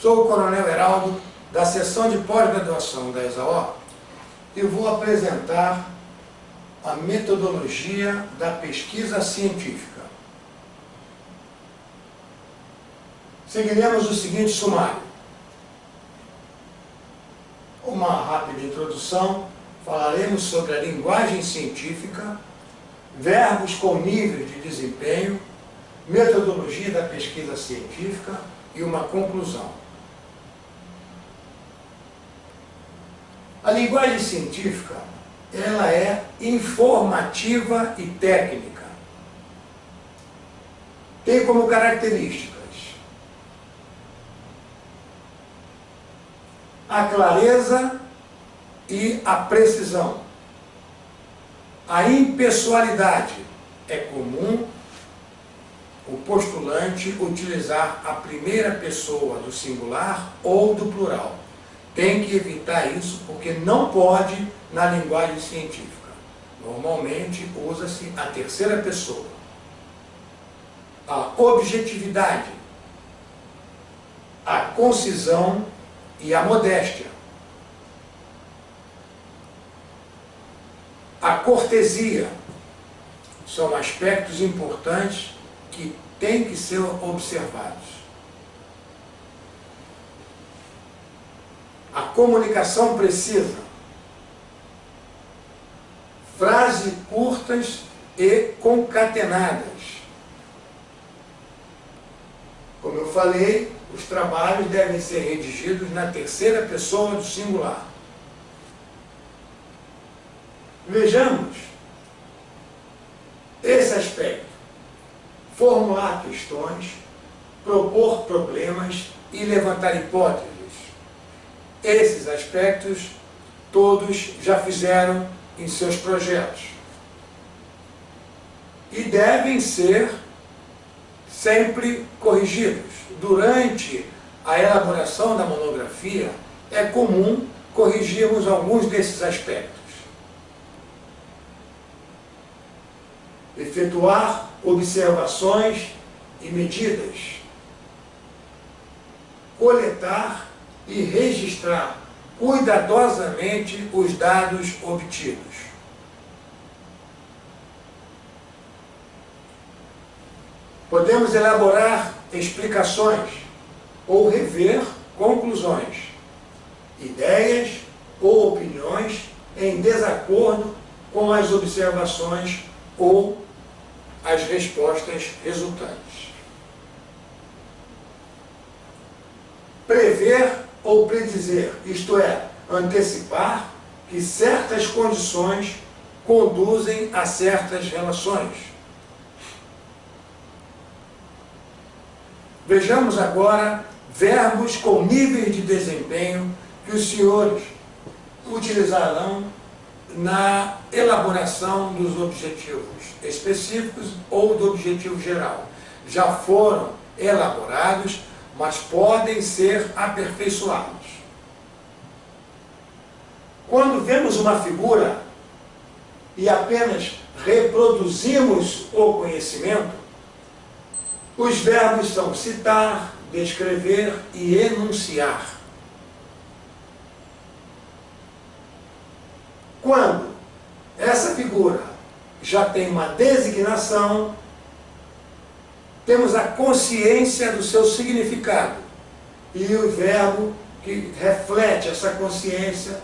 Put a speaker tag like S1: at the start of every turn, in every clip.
S1: Sou o Coronel Heraldo, da seção de pós-graduação da ESAO, e vou apresentar a metodologia da pesquisa científica. Seguiremos o seguinte sumário. Uma rápida introdução, falaremos sobre a linguagem científica, verbos com níveis de desempenho, metodologia da pesquisa científica e uma conclusão. A linguagem científica, ela é informativa e técnica. Tem como características a clareza e a precisão. A impessoalidade. É comum o postulante utilizar a primeira pessoa do singular ou do plural. Tem que evitar isso porque não pode na linguagem científica. Normalmente usa-se a terceira pessoa. A objetividade, a concisão e a modéstia. A cortesia são aspectos importantes que têm que ser observados. A comunicação precisa, frases curtas e concatenadas. Como eu falei, os trabalhos devem ser redigidos na terceira pessoa do singular. Vejamos esse aspecto. Formular questões, propor problemas e levantar hipóteses. Esses aspectos todos já fizeram em seus projetos. E devem ser sempre corrigidos. Durante a elaboração da monografia, é comum corrigirmos alguns desses aspectos. Efetuar observações e medidas. Coletar e registrar cuidadosamente os dados obtidos. Podemos elaborar explicações ou rever conclusões, ideias ou opiniões em desacordo com as observações ou as respostas resultantes. Prever ou predizer, isto é, antecipar que certas condições conduzem a certas relações. Vejamos agora verbos com níveis de desempenho que os senhores utilizarão na elaboração dos objetivos específicos ou do objetivo geral. Já foram elaborados, mas podem ser aperfeiçoados. Quando vemos uma figura e apenas reproduzimos o conhecimento, os verbos são citar, descrever e enunciar. Quando essa figura já tem uma designação, temos a consciência do seu significado. E o verbo que reflete essa consciência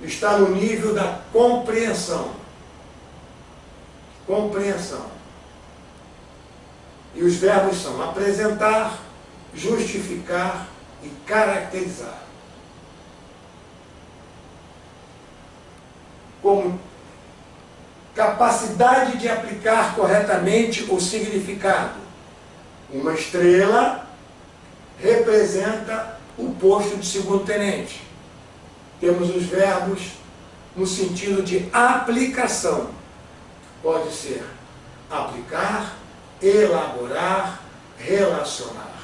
S1: está no nível da compreensão. Compreensão. E os verbos são apresentar, justificar e caracterizar. Como capacidade de aplicar corretamente o significado. Uma estrela representa o posto de segundo-tenente. Temos os verbos no sentido de aplicação. Pode ser aplicar, elaborar, relacionar.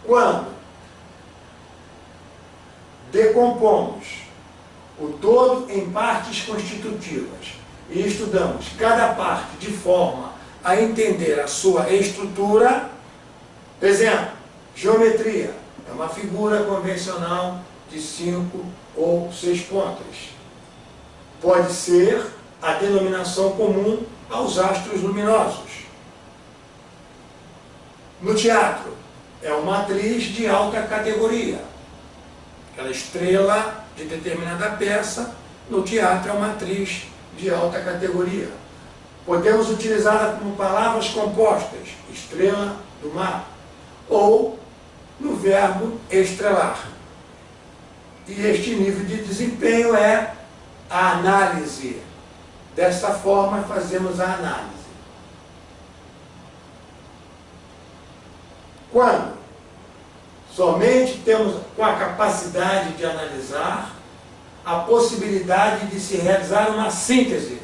S1: Quando decompomos o todo em partes constitutivas e estudamos cada parte de forma a entender a sua estrutura. Exemplo, geometria é uma figura convencional de 5 ou 6 pontas. Pode ser a denominação comum aos astros luminosos. No teatro, é uma atriz de alta categoria. Aquela estrela de determinada peça, no teatro é uma atriz de alta categoria. Podemos utilizá-la como palavras compostas, estrela do mar, ou no verbo estrelar. E este nível de desempenho é a análise. Dessa forma fazemos a análise. Quando somente temos com a capacidade de analisar a possibilidade de se realizar uma síntese.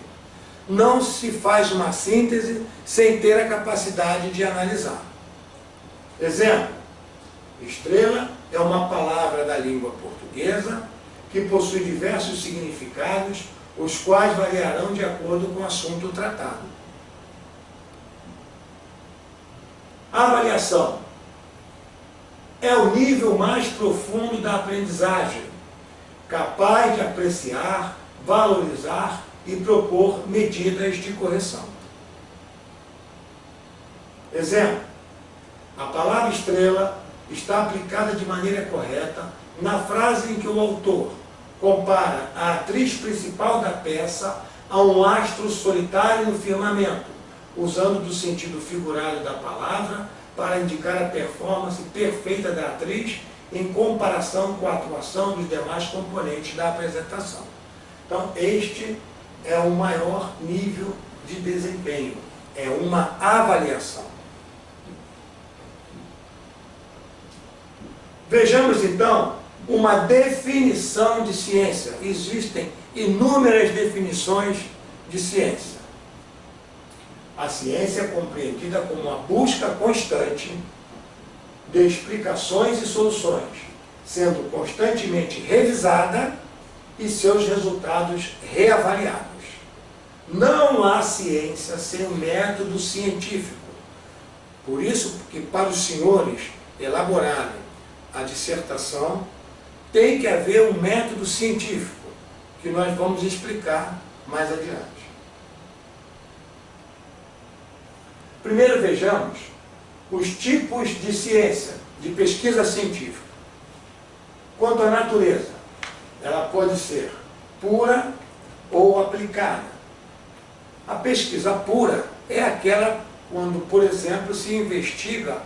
S1: Não se faz uma síntese sem ter a capacidade de analisar. Exemplo, estrela é uma palavra da língua portuguesa que possui diversos significados, os quais variarão de acordo com o assunto tratado. A avaliação é o nível mais profundo da aprendizagem, capaz de apreciar, valorizar e propor medidas de correção. Exemplo, a palavra estrela está aplicada de maneira correta na frase em que o autor compara a atriz principal da peça a um astro solitário no firmamento, usando do sentido figurado da palavra para indicar a performance perfeita da atriz em comparação com a atuação dos demais componentes da apresentação. Então, este é o maior nível de desempenho, é uma avaliação. Vejamos, então, uma definição de ciência. Existem inúmeras definições de ciência. A ciência é compreendida como uma busca constante de explicações e soluções, sendo constantemente revisada e seus resultados reavaliados. Não há ciência sem o método científico. Por isso que para os senhores elaborarem a dissertação, tem que haver um método científico, que nós vamos explicar mais adiante. Primeiro vejamos os tipos de ciência, de pesquisa científica. Quanto à natureza, ela pode ser pura ou aplicada. A pesquisa pura é aquela quando, por exemplo, se investiga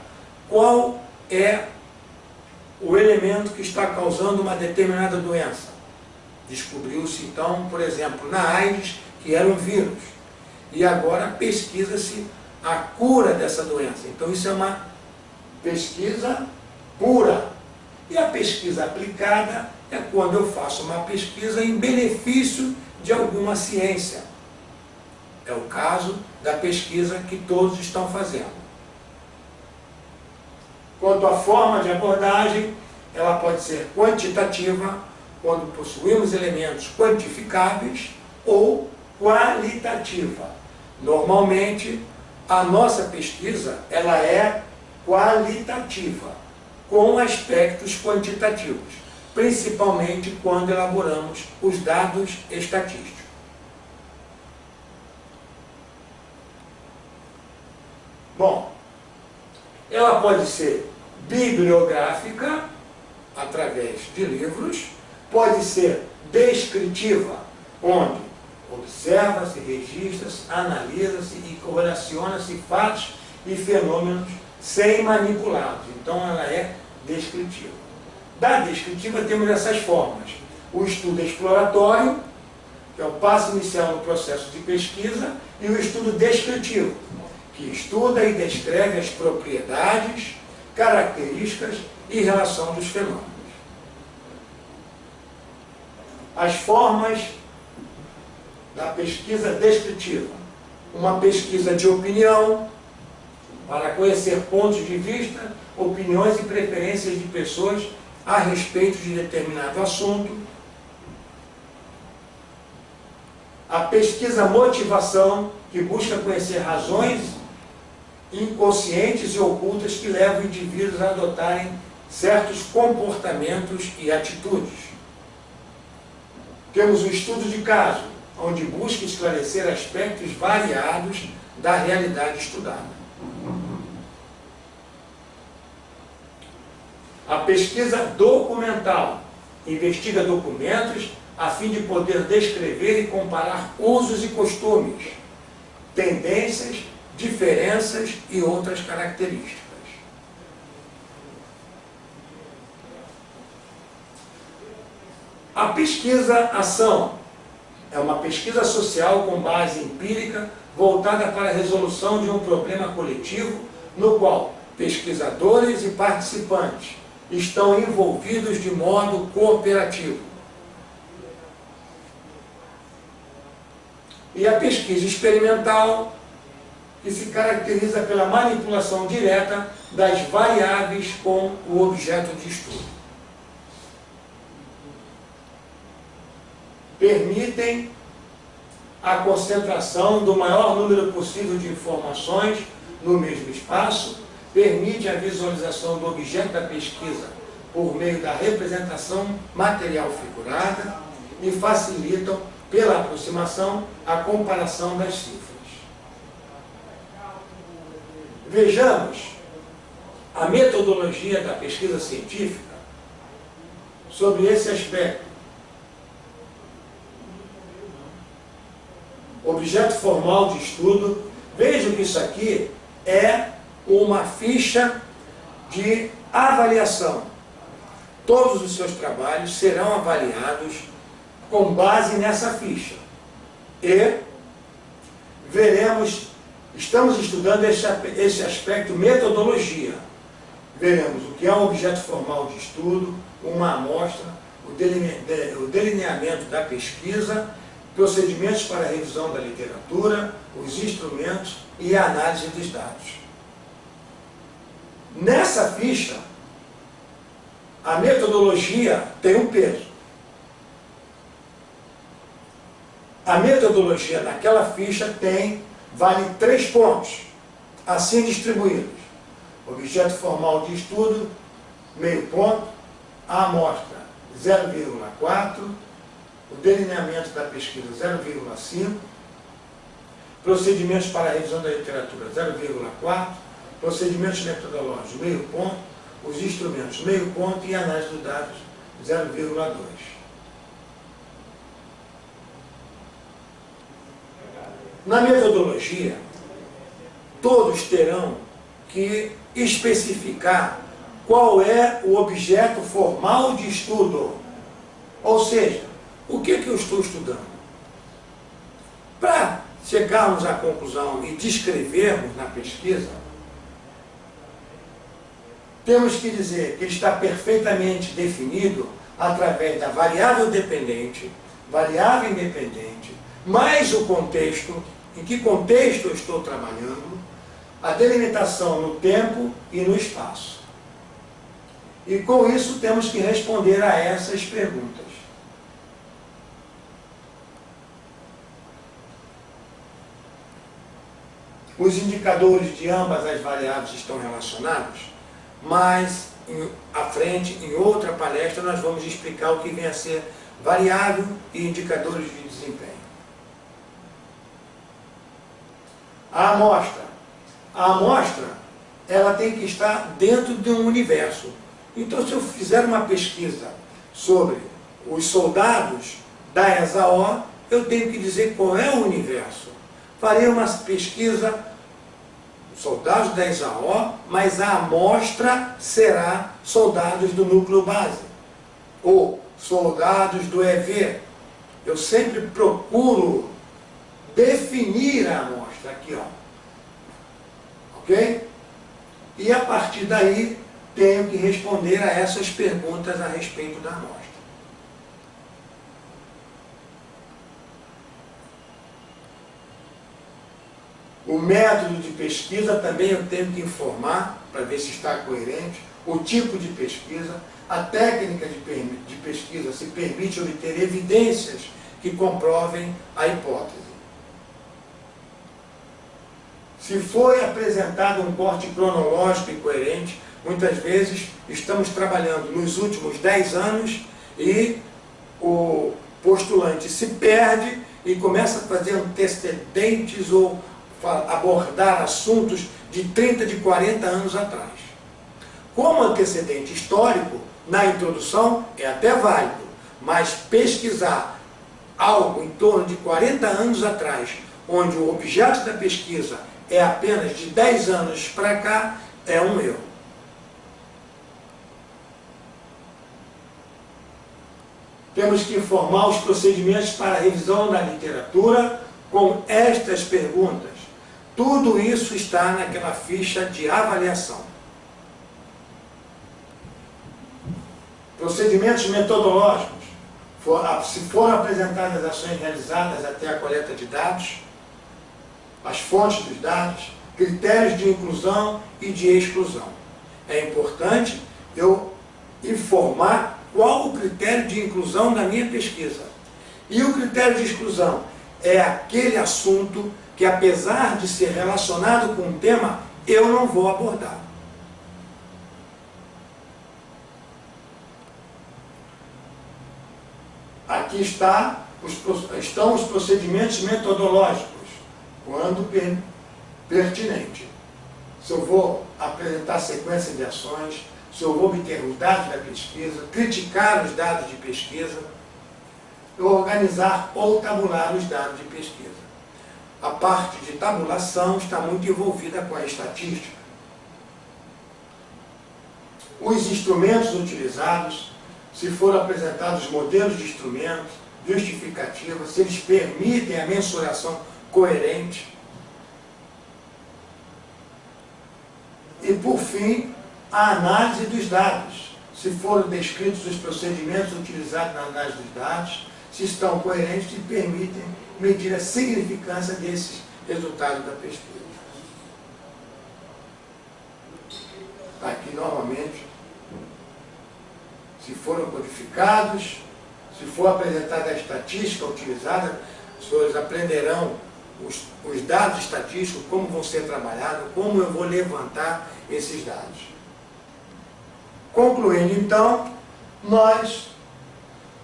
S1: qual é o elemento que está causando uma determinada doença. Descobriu-se então, por exemplo, na AIDS, que era um vírus. E agora pesquisa-se a cura dessa doença. Então isso é uma pesquisa pura. E a pesquisa aplicada é quando eu faço uma pesquisa em benefício de alguma ciência. É o caso da pesquisa que todos estão fazendo. Quanto à forma de abordagem, ela pode ser quantitativa, quando possuímos elementos quantificáveis, ou qualitativa. Normalmente, a nossa pesquisa ela é qualitativa, com aspectos quantitativos, principalmente quando elaboramos os dados estatísticos. Bom, ela pode ser bibliográfica, através de livros, pode ser descritiva, onde observa-se, registra-se, analisa-se e correlaciona-se fatos e fenômenos sem manipulá-los. Então ela é descritiva. Da descritiva temos essas formas. O estudo exploratório, que é o passo inicial no processo de pesquisa, e o estudo descritivo, que estuda e descreve as propriedades, características e relação dos fenômenos. As formas da pesquisa descritiva. Uma pesquisa de opinião, para conhecer pontos de vista, opiniões e preferências de pessoas a respeito de determinado assunto. A pesquisa motivação, que busca conhecer razões inconscientes e ocultas que levam indivíduos a adotarem certos comportamentos e atitudes. Temos o estudo de caso, onde busca esclarecer aspectos variados da realidade estudada. A pesquisa documental investiga documentos a fim de poder descrever e comparar usos e costumes, tendências, diferenças e outras características. A pesquisa-ação é uma pesquisa social com base empírica voltada para a resolução de um problema coletivo no qual pesquisadores e participantes estão envolvidos de modo cooperativo. E a pesquisa experimental, que se caracteriza pela manipulação direta das variáveis com o objeto de estudo. Permitem a concentração do maior número possível de informações no mesmo espaço, permite a visualização do objeto da pesquisa por meio da representação material figurada e facilitam, pela aproximação, a comparação das cifras. Vejamos a metodologia da pesquisa científica sobre esse aspecto. Objeto formal de estudo. Vejam que isso aqui é uma ficha de avaliação. Todos os seus trabalhos serão avaliados com base nessa ficha. E veremos, estamos estudando esse aspecto metodologia. Veremos o que é um objeto formal de estudo, uma amostra, o delineamento da pesquisa, procedimentos para a revisão da literatura, os instrumentos e a análise dos dados. Nessa ficha, a metodologia tem um peso. A metodologia naquela ficha vale 3 pontos, assim distribuídos. Objeto formal de estudo, meio ponto, a amostra 0,4, o delineamento da pesquisa 0,5, procedimentos para a revisão da literatura 0,4, procedimentos metodológicos meio ponto, os instrumentos meio ponto e análise dos dados 0,2. Na metodologia, todos terão que especificar qual é o objeto formal de estudo. Ou seja, o que eu estou estudando? Para chegarmos à conclusão e descrevermos na pesquisa, temos que dizer que está perfeitamente definido através da variável dependente, variável independente, mais o contexto, em que contexto eu estou trabalhando, a delimitação no tempo e no espaço. E com isso temos que responder a essas perguntas. Os indicadores de ambas as variáveis estão relacionados, mas à frente, em outra palestra, nós vamos explicar o que vem a ser variável e indicadores de desempenho. A amostra. A amostra, ela tem que estar dentro de um universo. Então, se eu fizer uma pesquisa sobre os soldados da ESAO, eu tenho que dizer qual é o universo. Farei uma pesquisa, soldados da ESAO, mas a amostra será soldados do núcleo base, ou soldados do EV. Eu sempre procuro definir a amostra, aqui, ó. Ok? E a partir daí, tenho que responder a essas perguntas a respeito da amostra. O método de pesquisa também eu tenho que informar, para ver se está coerente, o tipo de pesquisa, a técnica de pesquisa, se permite obter evidências que comprovem a hipótese. Se foi apresentado um corte cronológico e coerente, muitas vezes estamos trabalhando nos últimos 10 anos e o postulante se perde e começa a fazer antecedentes ou abordar assuntos de 30, de 40 anos atrás. Como antecedente histórico, na introdução é até válido, mas pesquisar algo em torno de 40 anos atrás, onde o objeto da pesquisa é apenas de 10 anos para cá, é um erro. Temos que informar os procedimentos para a revisão da literatura com estas perguntas. Tudo isso está naquela ficha de avaliação. Procedimentos metodológicos. Se foram apresentadas ações realizadas até a coleta de dados, as fontes dos dados, critérios de inclusão e de exclusão. É importante eu informar qual o critério de inclusão da minha pesquisa. E o critério de exclusão é aquele assunto que, apesar de ser relacionado com um tema, eu não vou abordar. Aqui estão os procedimentos metodológicos, quando pertinente. Se eu vou apresentar sequência de ações, se eu vou obter os dados da pesquisa, criticar os dados de pesquisa, organizar ou tabular os dados de pesquisa. A parte de tabulação está muito envolvida com a estatística. Os instrumentos utilizados, se forem apresentados modelos de instrumentos, justificativas, se eles permitem a mensuração coerente. E, por fim, a análise dos dados. Se foram descritos os procedimentos utilizados na análise dos dados, se estão coerentes e permitem medir a significância desses resultados da pesquisa. Aqui, novamente, se foram codificados, se for apresentada a estatística utilizada, os senhores aprenderão os dados estatísticos, como vão ser trabalhados, como eu vou levantar esses dados. Concluindo, então, nós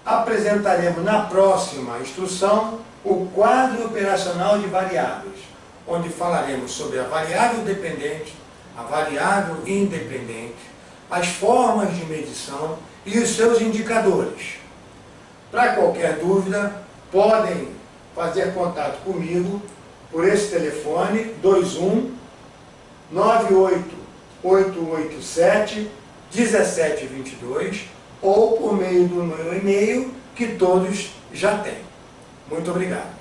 S1: apresentaremos na próxima instrução o quadro operacional de variáveis, onde falaremos sobre a variável dependente, a variável independente, as formas de medição e os seus indicadores. Para qualquer dúvida, podem fazer contato comigo por esse telefone 21 98887 1722 ou por meio do meu e-mail, que todos já têm. Muito obrigado.